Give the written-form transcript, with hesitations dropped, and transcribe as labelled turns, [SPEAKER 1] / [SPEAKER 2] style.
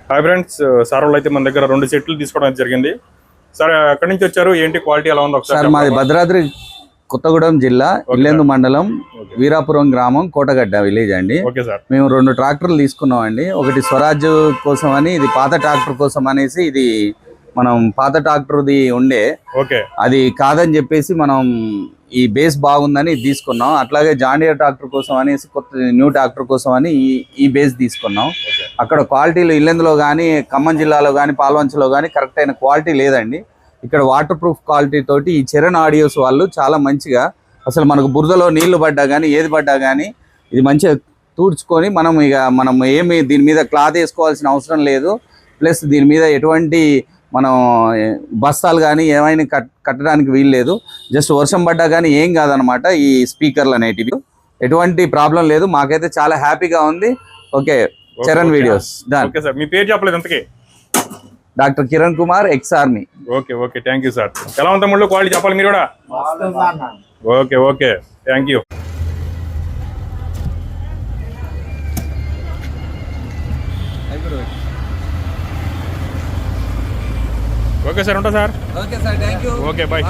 [SPEAKER 1] Hi friends, sir వాళ్ళు అయితే మన దగ్గర 2 సెట్లు తీసుకోవడం జరిగింది. సార్ ఎక్కడి నుంచి వచ్చారు, ఏంటి క్వాలిటీ ఎలా ఉందో
[SPEAKER 2] సార్ మాది భద్రాద్రి కొత్తగూడెం జిల్లా ఇల్లెందు మండలం వీరాపురం గ్రామం కోటగడ్డ విలేజ్ అండి. మేము 2 ట్రాక్టర్లు తీసుకున్నాం అండి. ఒకటి స్వరాజ్ కోసం అని, ఇది పాత ట్రాక్టర్ కోసం అనేసి, ఇది మనం పాత ట్రాక్టర్ది ఉండే అది కాదని చెప్పేసి మనం ఈ బేస్ బాగుందని తీసుకున్నాం. అట్లాగే జాండియర్ ట్రాక్టర్ కోసం అనేసి కొత్త న్యూ ట్రాక్టర్ కోసం అని ఈ బేస్ తీసుకున్నాం. అక్కడ క్వాలిటీలు ఇల్లెందులో కానీ ఖమ్మం జిల్లాలో కానీ పాల్వంచలో కానీ కరెక్ట్ అయిన క్వాలిటీ లేదండి. ఇక్కడ వాటర్ ప్రూఫ్ క్వాలిటీ తోటి ఈ చరణ్ ఆడియోస్ వాళ్ళు చాలా మంచిగా, అసలు మనకు బురదలో నీళ్లు పడ్డా కానీ ఏది పడ్డా కానీ ఇది మంచిగా తూడ్చుకొని మనం ఏమి దీని మీద క్లాత్ వేసుకోవాల్సిన అవసరం లేదు. ప్లస్ దీని మీద ఎటువంటి మనం బస్తాలు కానీ ఏమైనా కట్టడానికి వీలు లేదు. జస్ట్ వర్షం పడ్డా కానీ ఏం కాదనమాట. ఈ స్పీకర్లు అనేటివి ఎటువంటి ప్రాబ్లం లేదు. మాకైతే చాలా హ్యాపీగా ఉంది. Okay, Charan videos done.
[SPEAKER 1] మీ పేరు చెప్పలేదు అంతకే?
[SPEAKER 2] Doctor Kiran Kumar, ex army.
[SPEAKER 1] Okay, thank you sir. ఎలా ఉందా ముళ్ళు క్వాలిటీ చెప్పాలి మీరు కూడా? Okay, thank you. Okay sir, ఉంటా సార్.
[SPEAKER 2] Okay sir, thank you.
[SPEAKER 1] Okay, bye.